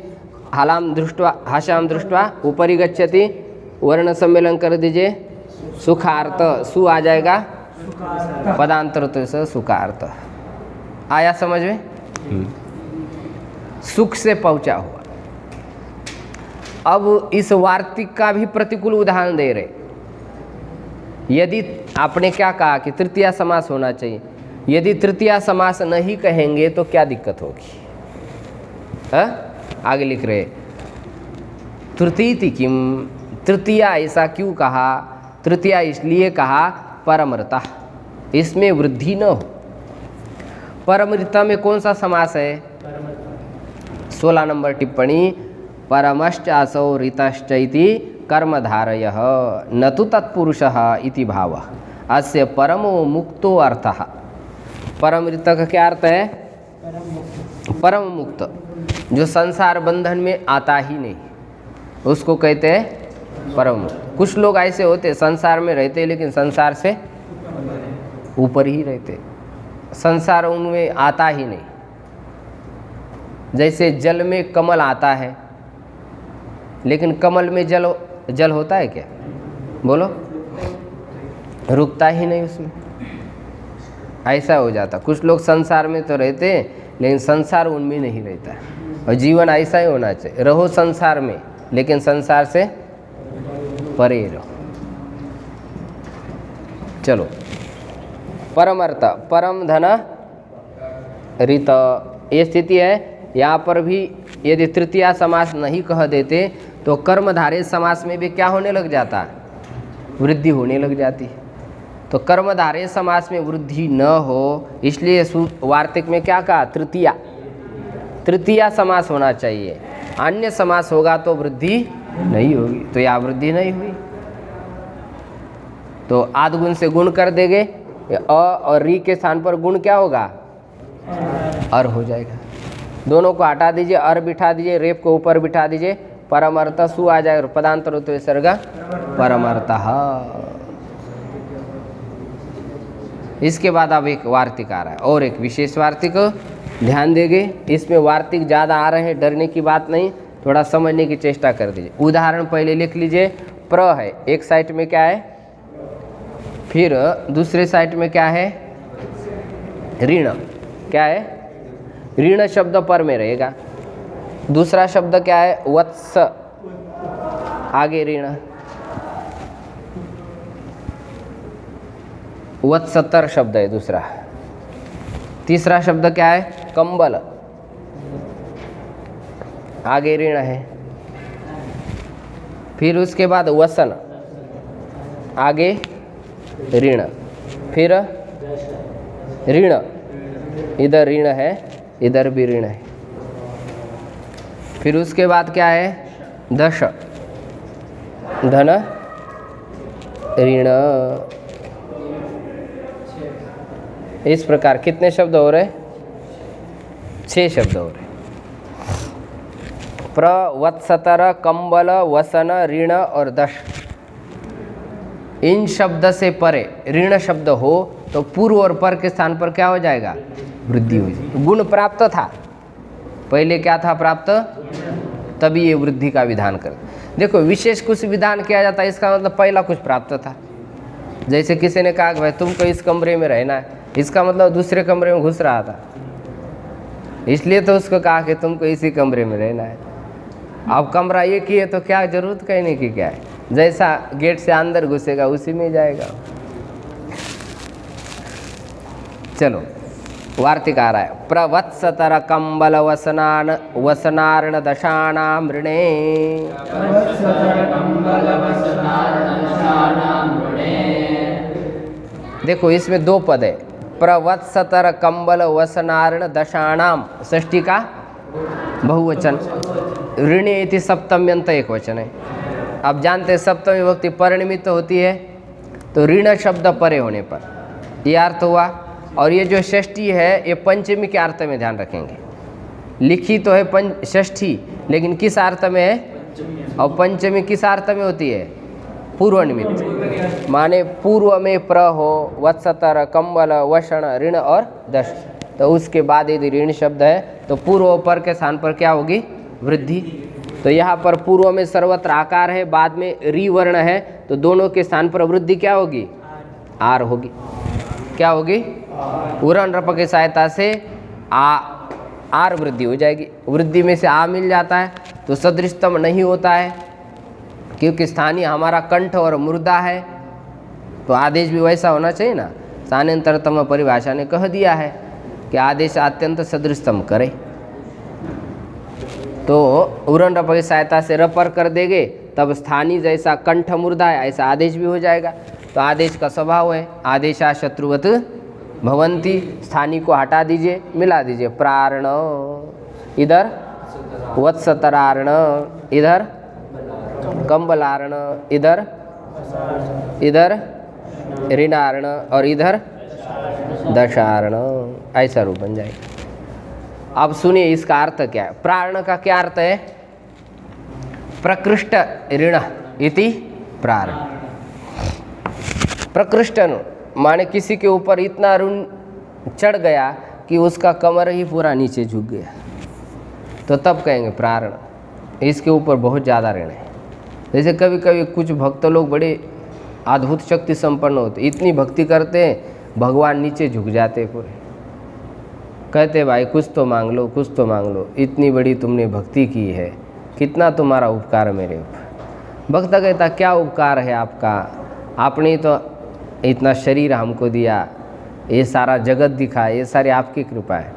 हालाम दृष्टवा, हाशाम दृष्टवा ऊपरी गच्छति, वर्ण सम्मेलन कर दीजिए। सुखार्थ, सु आ जाएगा, पदांतर तो से सुखार्थ आया समझ में। सुख से पहुंचा हुआ। अब इस वार्तिक का भी प्रतिकूल उदाहरण दे रहे। यदि आपने क्या कहा कि तृतीया समास होना चाहिए, यदि तृतीया समास नहीं कहेंगे तो क्या दिक्कत होगी। आगे लिख रहे, तृतीति किम, तृतीया ऐसा क्यों कहा, तृतीया इसलिए कहा परमृता, इसमें वृद्धि न हो। परमृता में कौन सा समास है, 16 नंबर टिप्पणी, परमश्चासौ ऋतश्चैति कर्मधारयः न तु तत्पुरुषः इति भावः अस्य परमो मुक्तो अर्थः। परमृत का क्या अर्थ है, परम मुक्त, जो संसार बंधन में आता ही नहीं, उसको कहते हैं परम मुक्त। कुछ लोग ऐसे होते संसार में रहते लेकिन संसार से ऊपर ही रहते, संसार उनमें आता ही नहीं। जैसे जल में कमल आता है लेकिन कमल में जल होता है क्या, बोलो, रुकता ही नहीं उसमें, ऐसा हो जाता। कुछ लोग संसार में तो रहते हैं लेकिन संसार उनमें नहीं रहता। और जीवन ऐसा ही होना चाहिए, रहो संसार में लेकिन संसार से परे रहो। चलो, परमर्थ, परम धन ऋत, ये स्थिति है। यहाँ पर भी यदि तृतीया समास नहीं कह देते तो कर्मधारय समास में भी क्या होने लग जाता, वृद्धि होने लग जाती। तो कर्मधारय समास में वृद्धि न हो, इसलिए वार्तिक में क्या कहा, तृतीया, तृतीया समास होना चाहिए। अन्य समास होगा तो वृद्धि नहीं होगी, तो यह वृद्धि नहीं हुई। तो आदगुण से गुण कर देंगे, अ और री के स्थान पर गुण क्या होगा, अर हो जाएगा। दोनों को हटा दीजिए, अर बिठा दीजिए, रेप को ऊपर बिठा दीजिए, परमर्थ सु आ जाएगा, पदांतर तो सर्ग परमर्थः। इसके बाद अब एक वार्तिक आ रहा है, और एक विशेष वार्तिक ध्यान देंगे। इसमें वार्तिक ज़्यादा आ रहे हैं, डरने की बात नहीं, थोड़ा समझने की चेष्टा कर दीजिए। उदाहरण पहले लिख लीजिए। प्र है, एक साइड में क्या है, फिर दूसरे साइड में क्या है, ऋण, क्या है, ऋण शब्द पर में रहेगा। दूसरा शब्द क्या है, वत्स, आगे ऋण, वत्सतर शब्द है दूसरा। तीसरा शब्द क्या है, कंबल, आगे ऋण है। फिर उसके बाद वसन, आगे ऋण, फिर ऋण, इधर ऋण है, इधर भी ऋण है। फिर उसके बाद क्या है, दश, धन ऋण। इस प्रकार कितने शब्द हो रहे, 6 शब्द हो रहे। प्र, वत्सतर, कंबल, वसन, ऋण और दश। इन शब्द से परे ऋण शब्द हो तो पूर्व और पर के स्थान पर क्या हो जाएगा, वृद्धि हो जाएगी। गुण प्राप्त था, पहले क्या था प्राप्त, तभी ये वृद्धि का विधान कर। देखो, विशेष कुछ विधान किया जाता है, इसका मतलब पहला कुछ प्राप्त था। जैसे किसी ने कहा कि भाई तुमको इस कमरे में रहना है, इसका मतलब दूसरे कमरे में घुस रहा था, इसलिए तो उसको कहा कि तुमको इसी कमरे में रहना है। अब कमरा एक ही है तो क्या जरूरत कहने की क्या है, जैसा गेट से अंदर घुसेगा उसी में जाएगा। चलो वार्तिक आ रहा है, प्रवत्सतर कंबल वसनार्ण दशानाम ऋणे। देखो इसमें दो पद है, प्रवत्सतर कंबल वसनार्ण दशानाम, षष्ठी का बहुवचन, ऋणे इति सप्तम्यंत एक वचन है। आप जानते हैं सप्तमी विभक्ति परिणमित होती है, तो ऋण शब्द परे होने पर ये अर्थ हुआ। और ये जो षष्ठी है ये पंचमी के अर्थ में ध्यान रखेंगे, लिखी तो है षष्ठी लेकिन किस अर्थ में है, और पंचमी किस अर्थ में होती है, पूर्व निमित्त, माने पूर्व में प्र हो, वत्सतर कंबल वषण ऋण और दश, तो उसके बाद यदि ऋण शब्द है तो पूर्व पर के स्थान पर क्या होगी, वृद्धि। तो यहाँ पर पूर्व में सर्वत्र आकार है, बाद में री वर्ण है, तो दोनों के स्थान पर वृद्धि क्या होगी, आर होगी। क्या होगी, उरण रप की सहायता से आर वृद्धि हो जाएगी। वृद्धि में से आ मिल जाता है तो सदृशतम नहीं होता है, क्योंकि स्थानीय हमारा कंठ और मुर्दा है, तो आदेश भी वैसा होना चाहिए ना। स्थानांतरतम परिभाषा ने कह दिया है कि आदेश अत्यंत सदृशतम करे, तो उरण रप की सहायता से रपर कर देंगे, तब स्थानीय जैसा कंठ मुर्दा है ऐसा आदेश भी हो जाएगा। तो आदेश का स्वभाव है आदेशा शत्रुवत भवंती, स्थानीय को हटा दीजिए, मिला दीजिए, प्रार्ण इधर वत्सतरार्ण, इधर कंबलार्ण, इधर ऋणार्ण और इधर दशार्ण, ऐसा रूप बन जाएगा। अब सुनिए इसका अर्थ क्या है। प्रार्ण का क्या अर्थ है, प्रकृष्ट ऋण इति प्रार्ण। प्रकृष्ट माने किसी के ऊपर इतना ऋण चढ़ गया कि उसका कमर ही पूरा नीचे झुक गया, तो तब कहेंगे प्रार्ण, इसके ऊपर बहुत ज़्यादा ऋण है। जैसे कभी कभी कुछ भक्त लोग बड़े अद्भुत शक्ति संपन्न होते, इतनी भक्ति करते हैं भगवान नीचे झुक जाते पूरे, कहते भाई कुछ तो मांग लो, कुछ तो मांग लो, इतनी बड़ी तुमने भक्ति की है, कितना तुम्हारा उपकार मेरे ऊपर। भक्त कहता क्या उपकार है आपका, आपने तो इतना शरीर हमको दिया, ये सारा जगत दिखा, ये सारी आपकी कृपा है।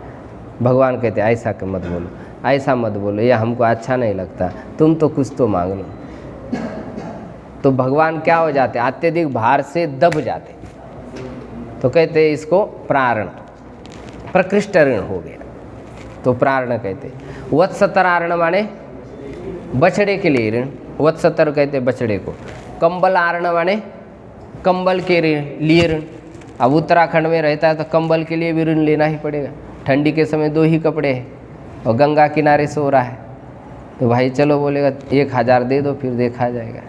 भगवान कहते ऐसा मत बोलो, ऐसा मत बोलो, ये हमको अच्छा नहीं लगता, तुम तो कुछ तो मांग लो। तो भगवान क्या हो जाते, अत्यधिक भार से दब जाते, तो कहते इसको प्रार्ण, प्रकृष्ट ऋण हो गया, तो प्रार्ण कहते। वत्सतरार्ण माने बछड़े के लिए ऋण, वत्सतर कहते बछड़े को। कंबलार्ण माने कंबल के लिए ऋण। अब उत्तराखंड में रहता है तो कंबल के लिए भी ऋण लेना ही पड़ेगा, ठंडी के समय 2 ही कपड़े हैं और गंगा किनारे सो रहा है, तो भाई चलो बोलेगा 1000 दे दो फिर देखा जाएगा।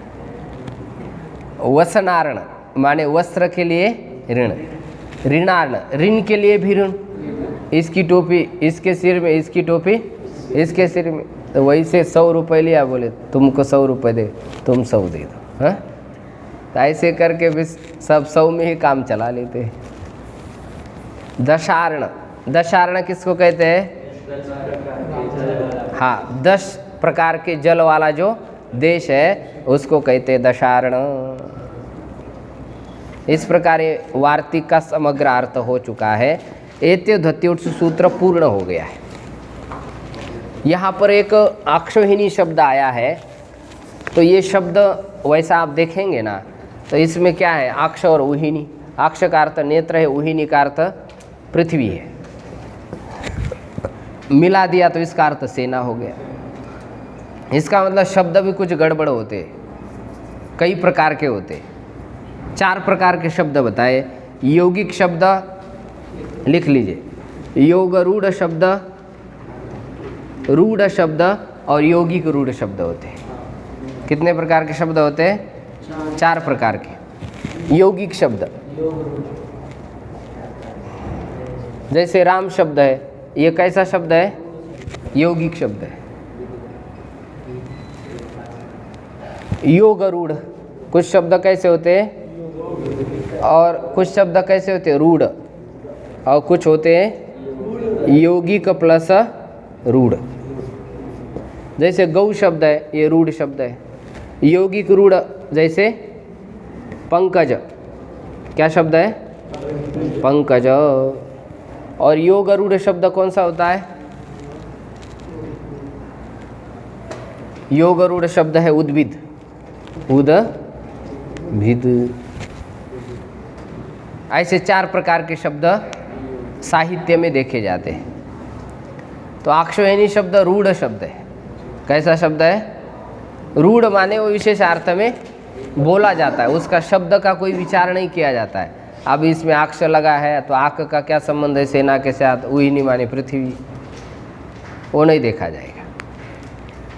वसनार्ण माने वस्त्र के लिए ऋण, ऋणार्ण ऋण के लिए भी ऋण, इसकी टोपी इसके सिर में, इसकी टोपी इसके सिर में, तो वही से 100 रुपये लिया, बोले तुमको 100 रुपये दे, तुम 100 दे दो, हाँ। तो ऐसे करके भी सब 100 में ही काम चला लेते हैं। दशार्ण, दशार्ण किसको कहते हैं, हाँ 10 प्रकार के जल वाला जो देश है उसको कहते हैं दशार्ण। इस प्रकार ये वार्तिक का समग्र अर्थ हो चुका है। एत्य ध्वत्योत्स सूत्र पूर्ण हो गया है। यहाँ पर एक अक्षोहिणी शब्द आया है, तो ये शब्द वैसा आप देखेंगे ना, तो इसमें क्या है, अक्ष और उहिनी। अक्ष का अर्थ नेत्र है, उहिनी का अर्थ पृथ्वी है, मिला दिया तो इसका अर्थ सेना हो गया। इसका मतलब शब्द भी कुछ गड़बड़ होते, कई प्रकार के होते। 4 प्रकार के शब्द बताए। यौगिक शब्द लिख लीजिए, योगरूढ़ शब्द, रूढ़ शब्द और यौगिक रूढ़ शब्द होते हैं। कितने प्रकार के शब्द होते हैं, 4 प्रकार के। यौगिक शब्द जैसे राम शब्द है, ये कैसा शब्द है, यौगिक शब्द है। योगरूढ़, कुछ शब्द कैसे होते हैं और कुछ शब्द कैसे होते हैं, रूढ़, और कुछ होते हैं यौगिक प्लस रूढ़। जैसे गौ शब्द है, ये रूढ़ शब्द है। यौगिक रूढ़ जैसे पंकज, क्या शब्द है? पंकज। और योग रूढ़ शब्द कौन सा होता है? योग रूढ़ शब्द है उद्भिद, उद्भिद। ऐसे 4 प्रकार के शब्द साहित्य में देखे जाते हैं। तो आक्षेपणी शब्द रूढ़ शब्द है। कैसा शब्द है? रूढ़ माने वो विशेष अर्थ में बोला जाता है, उसका शब्द का कोई विचार नहीं किया जाता है। अब इसमें आक्ष लगा है तो आक का क्या संबंध है सेना के साथ, उहिनी माने पृथ्वी, वो नहीं देखा जाएगा।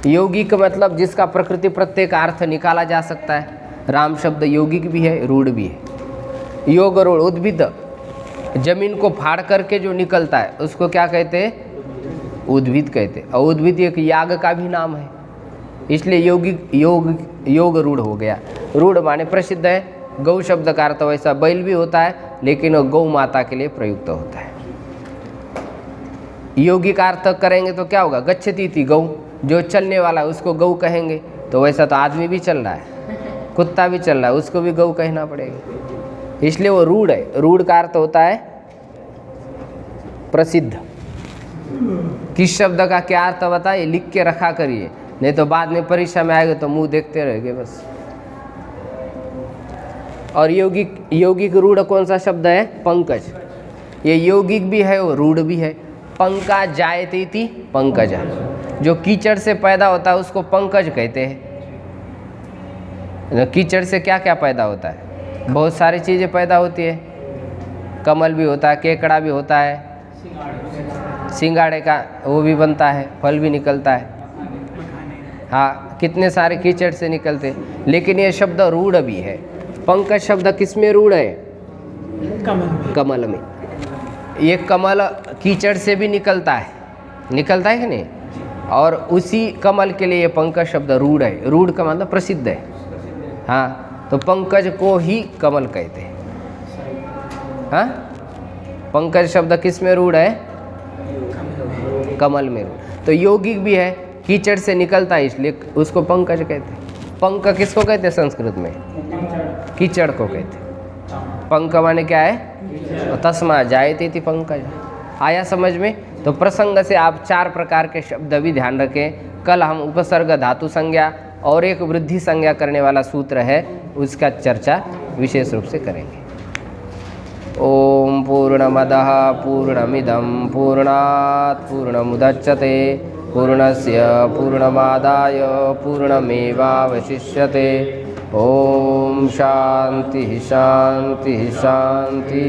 यौगिक मतलब जिसका प्रकृति प्रत्येक अर्थ निकाला जा सकता है। राम शब्द यौगिक भी है, रूढ़ भी है। योग रूढ़ उद्भिद, जमीन को फाड़ करके जो निकलता है उसको क्या कहते हैं? उद्भिद कहते हैं। और उद्भिद एक याग का भी नाम है, इसलिए योग रूढ़ हो गया। रूढ़ माने प्रसिद्ध है। गौ शब्द का अर्थ वैसा बैल भी होता है, लेकिन वो गौ माता के लिए प्रयुक्त होता है। योगी का अर्थ करेंगे तो क्या होगा? गच्छति इति गौ, जो चलने वाला है उसको गौ कहेंगे। तो वैसा तो आदमी भी चल रहा है, कुत्ता भी चल रहा है, उसको भी गौ कहना पड़ेगा, इसलिए वो रूढ़ है। रूढ़ का अर्थ होता है प्रसिद्ध। किस शब्द का क्या अर्थ बताइए, लिख के रखा करिए, नहीं तो बाद में परीक्षा में आएगा तो मुंह देखते रहेंगे बस। और यौगिक रूढ़ कौन सा शब्द है? पंकज। ये यौगिक भी है और रूढ़ भी है। पंका जायते इति पंकज, जो कीचड़ से पैदा होता है उसको पंकज कहते हैं। कीचड़ से क्या क्या पैदा होता है? बहुत सारी चीज़ें पैदा होती है। कमल भी होता है, केकड़ा भी होता है, सिंगाड़े का वो भी बनता है, फल भी निकलता है। हाँ, कितने सारे कीचड़ से निकलते। लेकिन ये शब्द रूढ़ भी है। पंकज शब्द किस में रूढ़ है? कमल में। ये कमल कीचड़ से भी निकलता है कि नहीं? और उसी कमल के लिए ये पंकज शब्द रूढ़ है। रूढ़ का मतलब प्रसिद्ध है। हाँ, तो पंकज को ही कमल कहते हैं। हाँ, पंकज शब्द किस में रूढ़ है? कमल में रूढ़। तो यौगिक भी है, कीचड़ से निकलता है इसलिए उसको पंकज कहते हैं। पंक किसको कहते हैं संस्कृत में? कीचड़ को कहते हैं। पंक माने क्या है? तस्मा जायते इति पंकज। आया समझ में? तो प्रसंग से आप 4 प्रकार के शब्द भी ध्यान रखें। कल हम उपसर्ग धातु संज्ञा और एक वृद्धि संज्ञा करने वाला सूत्र है, उसका चर्चा विशेष रूप से करेंगे। ओम पूर्णमदः पूर्णमिदं पूर्णात् पूर्णमुदच्यते पूर्णस्य पूर्णमादाय पूर्णमेवावशिष्यते। ओम शांति शांति शांति।